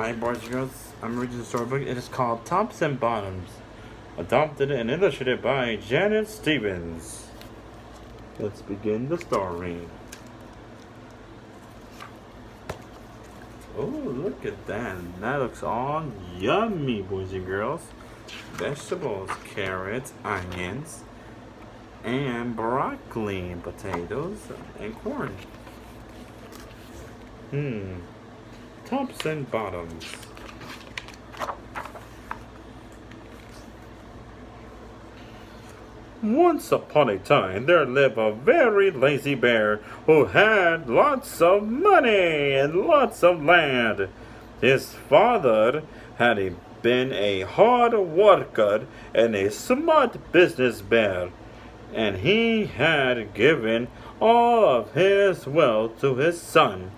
Hi, boys and girls. I'm reading the storybook. It is called Tops and Bottoms, adopted and illustrated by Janet Stevens. Let's begin the story. Oh, look at that. That looks all yummy, boys and girls. Vegetables, carrots, onions, and broccoli, potatoes, and corn. Tops and bottoms. Once upon a time, there lived a very lazy bear who had lots of money and lots of land. His father had been a hard worker and a smart business bear, and he had given all of his wealth to his son.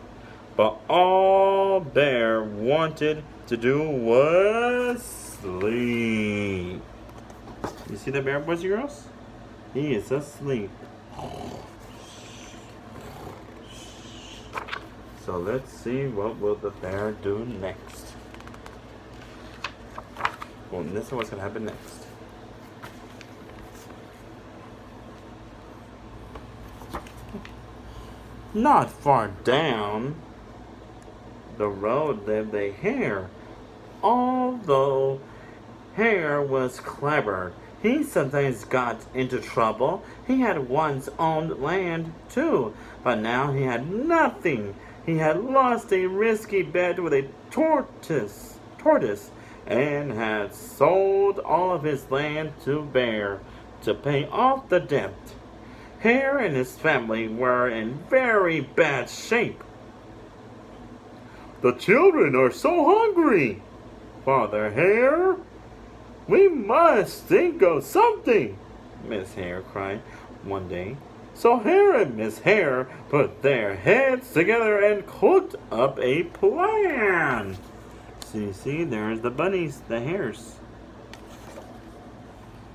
But all Bear wanted to do was sleep. You see the bear, boys and girls? He is asleep. So let's see what will the bear do next. Well, this is what's gonna happen next. Not far down the road lived a hare. Although Hare was clever, he sometimes got into trouble. He had once owned land too, but now he had nothing. He had lost a risky bet with a tortoise, and had sold all of his land to Bear to pay off the debt. Hare and his family were in very bad shape. The children are so hungry, Father Hare. We must think of something, Miss Hare cried one day. So Hare and Miss Hare put their heads together and cooked up a plan. See, there's the bunnies, the hares.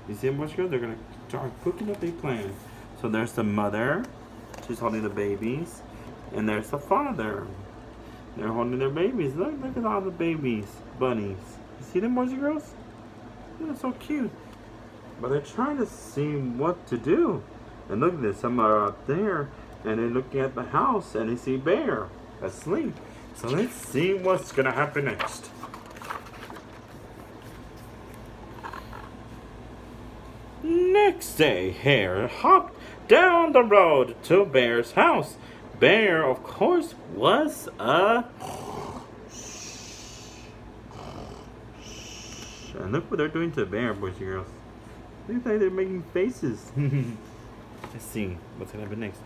You see them, girls? They're gonna start cooking up a plan. So there's the mother, she's holding the babies, and there's the father. They're holding their babies. Look at all the babies, bunnies. You see them, boys and girls? They're so cute. But they're trying to see what to do. And look at this, some are up there, and they're looking at the house, and they see Bear asleep. So let's see what's gonna happen next. Next day, Hare hopped down the road to Bear's house. Bear, of course, was and look what they're doing to Bear, boys and girls. Look like they're making faces. Let's see what's gonna happen next.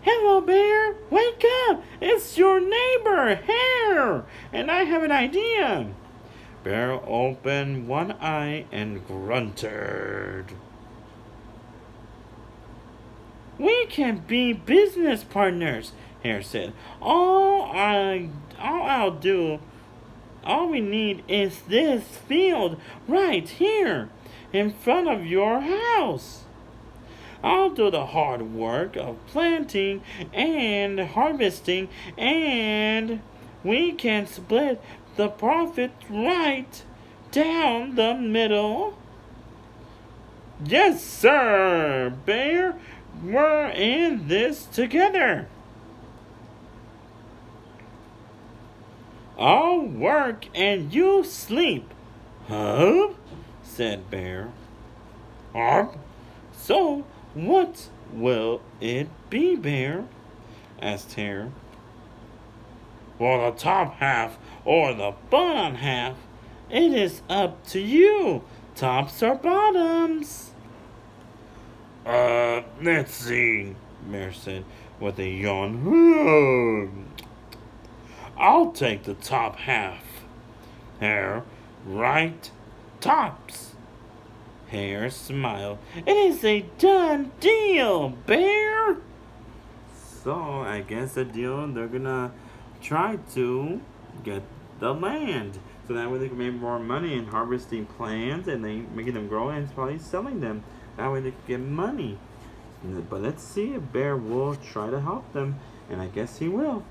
Hello, Bear! Wake up! It's your neighbor, Hare! And I have an idea. Bear opened one eye and grunted. We can be business partners, Hare said. All we need is this field right here in front of your house. I'll do the hard work of planting and harvesting, and we can split the profit right down the middle. Yes, sir, Bear. We're in this together. I'll work and you sleep. Huh? Said Bear. So what will it be, Bear? Asked Hare. Well, the top half or the bottom half, it is up to you. Tops or bottoms? Let's see, Bear said with a yawn. I'll take the top half. Hare, right tops. Hare smiled. It is a done deal, Bear. So I guess the deal, they're gonna try to get the land. So that way they can make more money in harvesting plants and they making them grow and probably selling them. That way they can get money. But let's see if Bear will try to help them. And I guess he will.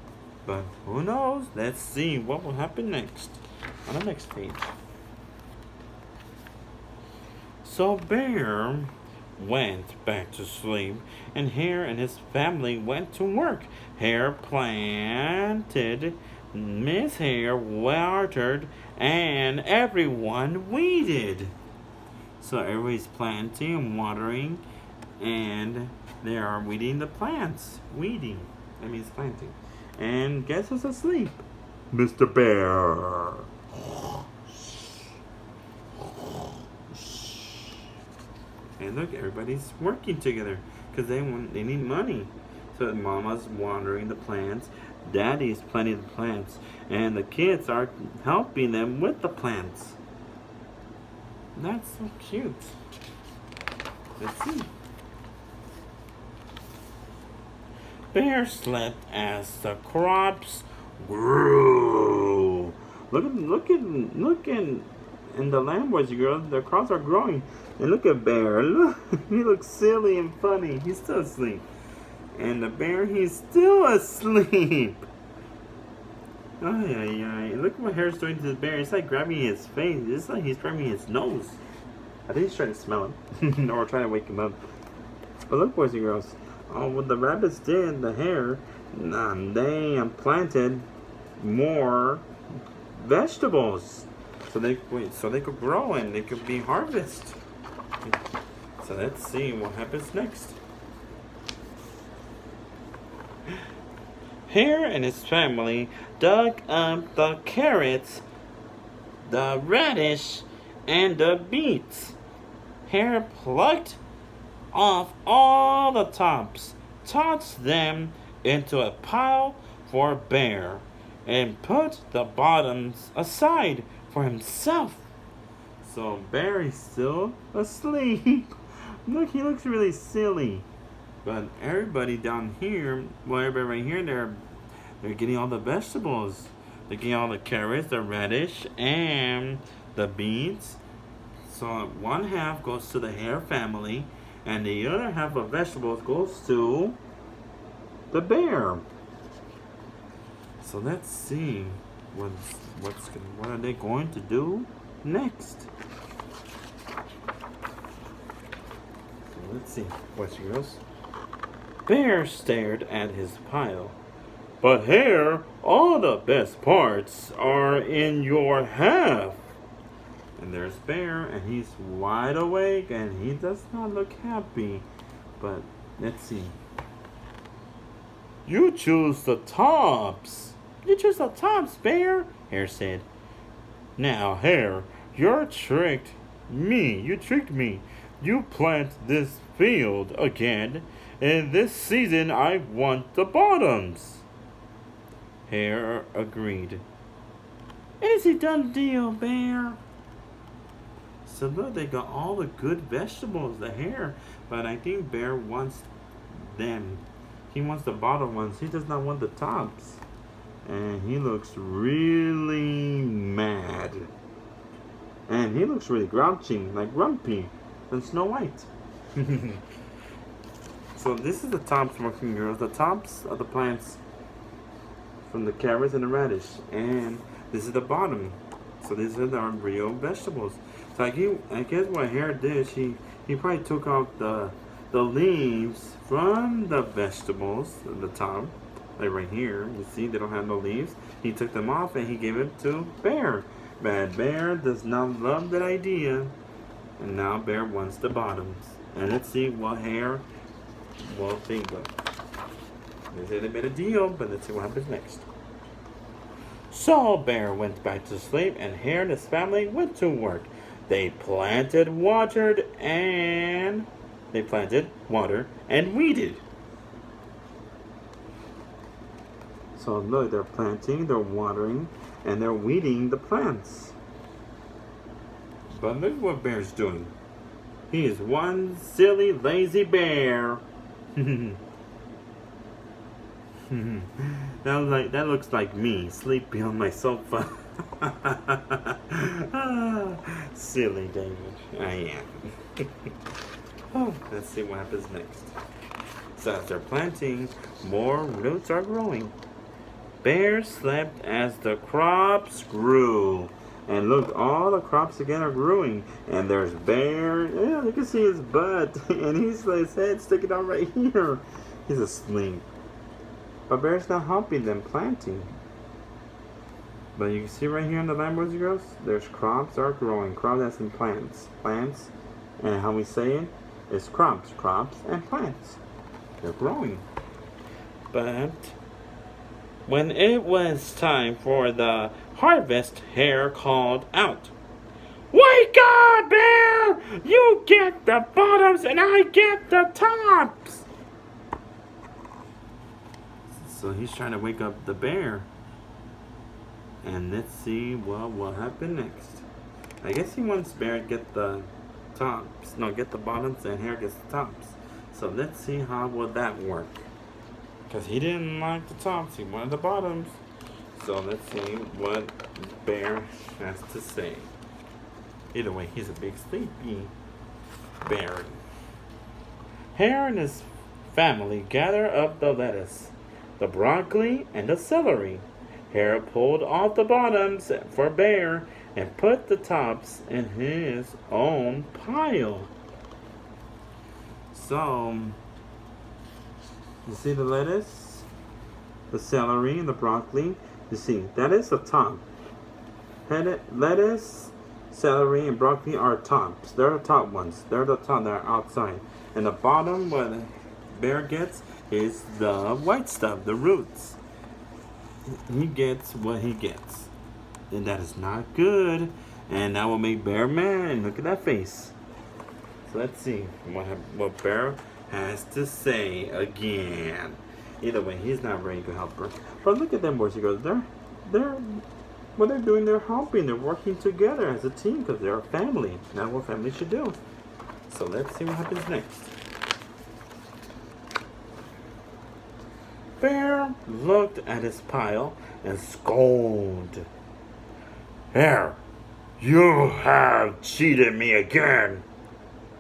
But who knows? Let's see what will happen next on the next page. So Bear went back to sleep, and Hare and his family went to work. Hare planted, Miss Hare watered, and everyone weeded. So everybody's planting and watering, and they are weeding the plants. Weeding. That means planting. And guess who's asleep? Mr. Bear. And look, everybody's working together because they need money. So Mama's watering the plants, Daddy's planting the plants, and the kids are helping them with the plants. That's so cute. Let's see. Bear slept as the crops grew. Look in the land, boys and girls. The crops are growing. And look at Bear. Look, he looks silly and funny. He's still asleep. And the bear, he's still asleep. Ay, ay, ay. Look what Hare's doing to the bear. It's like grabbing his face. It's like he's grabbing his nose. I think he's trying to smell him. Or trying to wake him up. But look, boys and girls. What the rabbits did, the hare, they planted more vegetables. So they could grow and they could be harvested. So let's see what happens next. Hare and his family dug up the carrots, the radish, and the beets. Hare plucked off all the tops, tossed them into a pile for Bear, and put the bottoms aside for himself. So Bear is still asleep. Look, he looks really silly. But everybody down here, well, everybody right here, they're getting all the vegetables. They're getting all the carrots, the radish, and the beets. So one half goes to the hare family, and the other half of vegetables goes to the bear. So let's see what are they going to do next. So let's see. What's yours? Bear stared at his pile. But Hare, all the best parts are in your half. And there's Bear, and he's wide awake, and he does not look happy. But let's see. You choose the tops. You choose the tops, Bear, Hare said. Now, Hare, you tricked me. You plant this field again, and this season I want the bottoms. Hare agreed. It's a done deal, Bear. So look, they got all the good vegetables, the hare, but I think Bear wants them. He wants the bottom ones. He does not want the tops. And he looks really mad. And he looks really grouchy, like Grumpy than Snow White. So this is the tops, working girls. The tops are the plants from the carrots and the radish. And this is the bottom. So these are our real vegetables. So I guess what Hare did, he probably took off the leaves from the vegetables at the top. Like right here, you see they don't have no leaves. He took them off and he gave it to Bear. Bad Bear does not love that idea. And now Bear wants the bottoms. And let's see what Hare will think of. They said they made a deal, but let's see what happens next. So Bear went back to sleep, and Hare and his family went to work. They planted, watered, and weeded. So look, they're planting, they're watering, and they're weeding the plants. But look what Bear's doing. He is one silly, lazy bear. That looks like me sleeping on my sofa. Silly David. I am. Oh, let's see what happens next. So as they're planting, more roots are growing. Bear slept as the crops grew. And look, all the crops again are growing. And there's Bear. Yeah, you can see his butt. And his head sticking out right here. He's asleep. But Bear's not helping them planting. But you can see right here in the line, boys and girls, there's crops are growing. Crops as in plants. Plants. And how we say it is crops. Crops and plants. They're growing. But when it was time for the harvest, Hare called out, "Wake up, Bear! You get the bottoms and I get the tops!" So he's trying to wake up the bear. And let's see what will happen next. I guess he wants Bear to get the tops. No, get the bottoms and Hare gets the tops. So let's see how will that work. Because he didn't like the tops, he wanted the bottoms. So let's see what Bear has to say. Either way, he's a big sleepy bear. Hare and his family gather up the lettuce, the broccoli, and the celery. Hare pulled off the bottoms for Bear and put the tops in his own pile. So, you see the lettuce, the celery, and the broccoli? You see, that is the top. Lettuce, celery, and broccoli are tops. They're the top ones. They're the top that are outside. And the bottom, what Bear gets, is the white stuff, the roots. He gets what he gets. And that is not good. And that will make Bear mad. Look at that face. So let's see what Bear has to say again. Either way, he's not very good helper. But look at them, boys and girls. What they're doing, they're helping. They're working together as a team because they're a family. That's what family should do. So let's see what happens next. Bear looked at his pile and scolded. "Hare, you have cheated me again."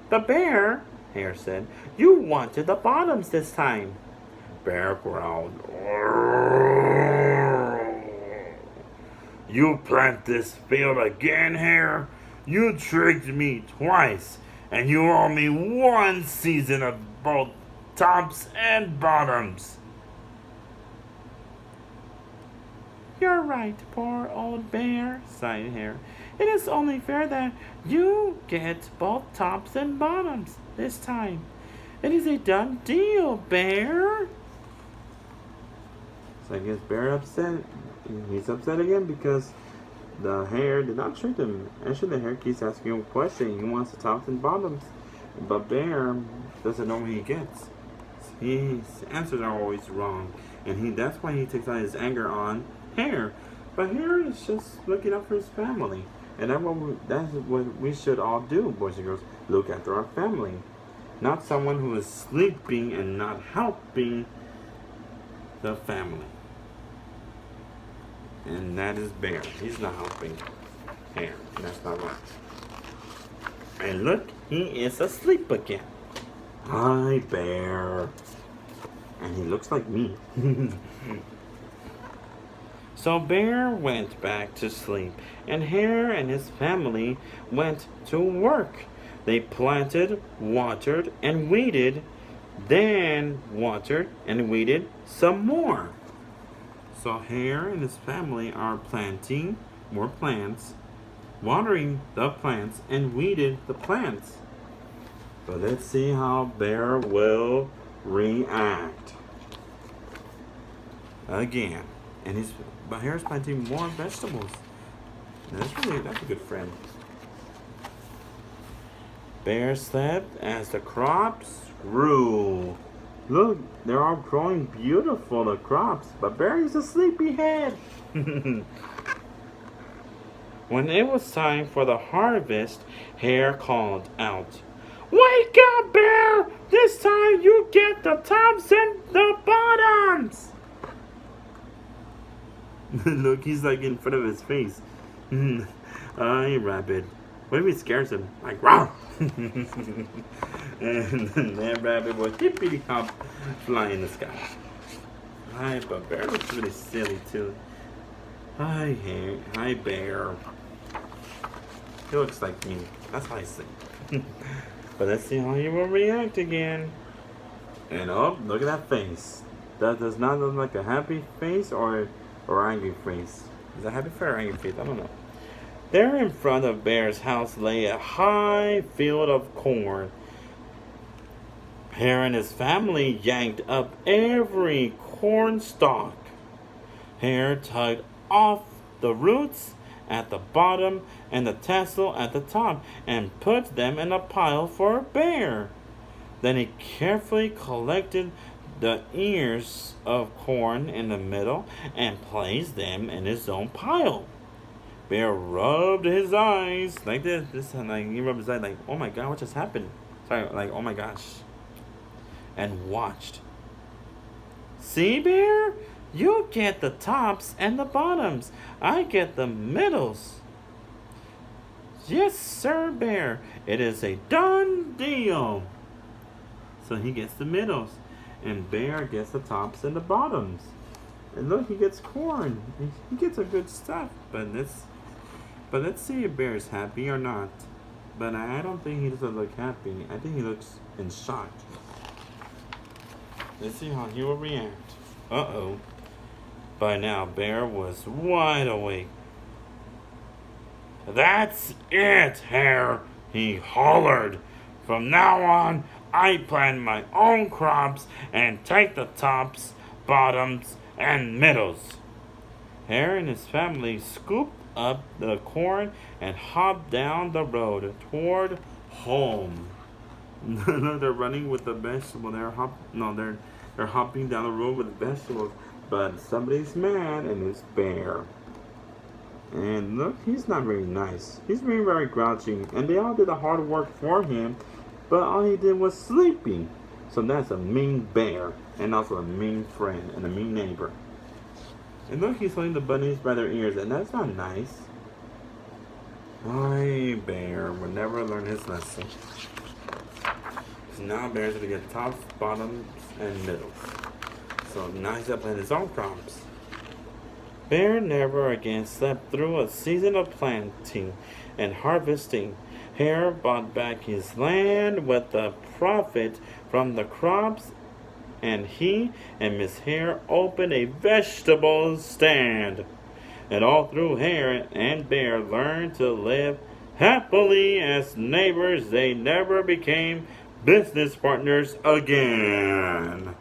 "The bear," Hare said, "you wanted the bottoms this time." Bear growled. "You plant this field again, Hare? You tricked me twice, and you owe me one season of both tops and bottoms." "You're right, poor old bear," sighed Hare. "It is only fair that you get both tops and bottoms this time. It is a done deal, Bear." So I guess Bear upset. He's upset again because the Hare did not trick him. Actually, the Hare keeps asking him a question. He wants the tops and bottoms. But Bear doesn't know what he gets. His answers are always wrong. And that's why he takes out his anger on Hare. But Hare is just looking out for his family. And that's what we should all do, boys and girls. Look after our family. Not someone who is sleeping and not helping the family. And that is Bear. He's not helping Hare. That's not right. And look, he is asleep again. Hi, Bear. And he looks like me. So Bear went back to sleep, and Hare and his family went to work. They planted, watered, and weeded, then watered and weeded some more. So Hare and his family are planting more plants, watering the plants, and weeded the plants. But let's see how Bear will react. Again. But Hare's planting more vegetables. That's a good friend. Bear slept as the crops grew. Look, they're all growing beautiful, the crops. But Bear is a sleepyhead. When it was time for the harvest, Hare called out, "Wake up, Bear! This time you get the tops and the bottoms!" Look, he's like in front of his face. Hey, rabbit. What if he scares him? Like, wow! And then that rabbit will hippity hop fly in the sky. Hi, but Bear looks really silly too. Hi, Bear. He looks like me. That's how I say. But let's see how he will react again. And oh, look at that face. That does not look like a happy face or angry face. Is it a happy face or angry face? I don't know. There in front of Bear's house lay a high field of corn. Hare and his family yanked up every corn stalk. Hare tugged off the roots at the bottom and the tassel at the top and put them in a pile for Bear. Then he carefully collected the ears of corn in the middle and placed them in his own pile. Bear rubbed his eyes like this. Like he rubbed his eyes like, oh my god, what just happened? Sorry, like, oh my gosh. And watched. See, Bear? You get the tops and the bottoms. I get the middles. Yes, sir, Bear. It is a done deal. So he gets the middles. And Bear gets the tops and the bottoms. And look, he gets corn. He gets a good stuff. But let's see if Bear is happy or not. But I don't think he doesn't look happy. I think he looks in shock. Let's see how he will react. Uh-oh. By now, Bear was wide awake. That's it, Hare, he hollered. From now on, I plant my own crops and take the tops, bottoms, and middles. Hare and his family scooped up the corn and hopped down the road toward home. They're running with the vegetable. They're hopping down the road with the vegetables. But somebody's mad, and it's Bear. And look, he's not very nice. He's being very grouchy, and they all did the hard work for him, but all he did was sleeping. So that's a mean bear, and also a mean friend, and a mean neighbor. And look, he's holding the bunnies by their ears, and that's not nice. Why, Bear will never learn his lesson. So now Bear's gonna get tops, bottoms, and middles. So now he's up in his own crops. Bear never again slept through a season of planting and harvesting. Hare bought back his land with the profit from the crops, and he and Miss Hare opened a vegetable stand. And all through Hare and Bear learned to live happily as neighbors. They never became business partners again.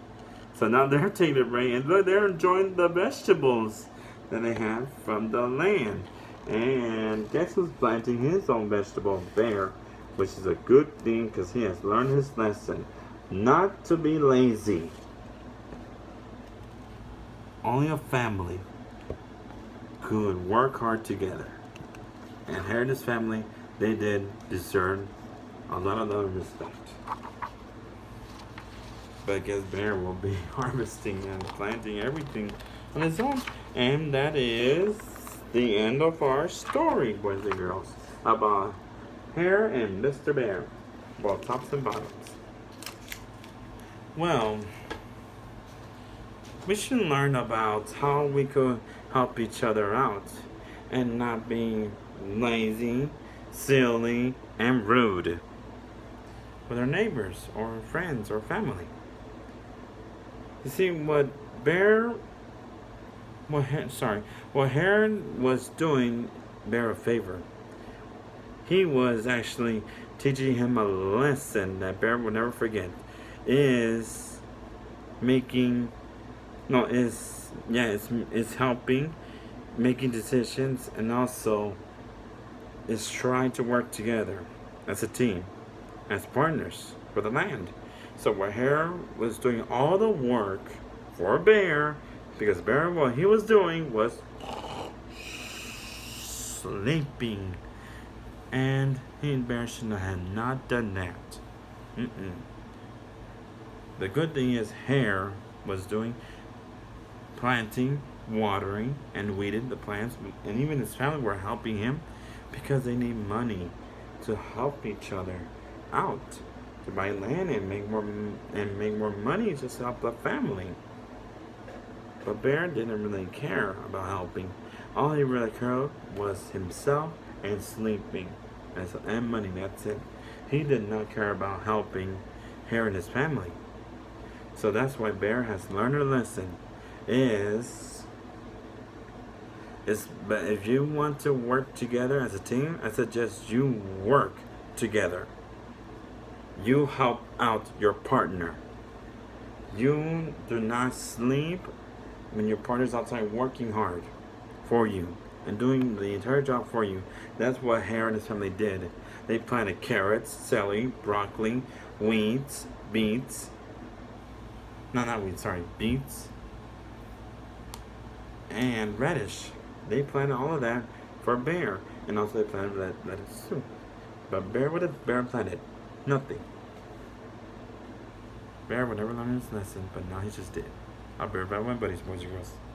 So now they're taking a break, and look, they're enjoying the vegetables that they have from the land. And guess who's planting his own vegetable? Bear, which is a good thing because he has learned his lesson. Not to be lazy. Only a family could work hard together. And Hare and his family, they did deserve a lot of love and respect. But I guess Bear will be harvesting and planting everything on his own. And that is the end of our story, boys and girls, about Hare and Mr. Bear, both tops and bottoms. Well, we should learn about how we could help each other out and not being lazy, silly, and rude with our neighbors or friends or family. You see, what Hare was doing Bear a favor. He was actually teaching him a lesson that Bear will never forget. Is helping, making decisions, and also is trying to work together as a team, as partners for the land. So where Hare was doing all the work for Bear, because Bear, what he was doing was sleeping. And he and Bear should have not done that. The good thing is Hare was doing planting, watering, and weeding the plants. And even his family were helping him because they need money to help each other out. To buy land and make more money just to help the family. But Bear didn't really care about helping. All he really cared was himself and sleeping. And money, that's it. He did not care about helping Hare and his family. So that's why Bear has learned a lesson. But if you want to work together as a team, I suggest you work together. You help out your partner. You do not sleep when your partner's outside working hard for you and doing the entire job for you. That's what Hare and his family did. They planted carrots, celery, broccoli, weeds, beets. No, not weeds, sorry, beets and radish. They planted all of that for Bear. And also they planted lettuce too. But Bear, what did Bear planted? Nothing. Bear would never learn his lesson, but now he just did. I'll be right back with my buddies, boys and girls.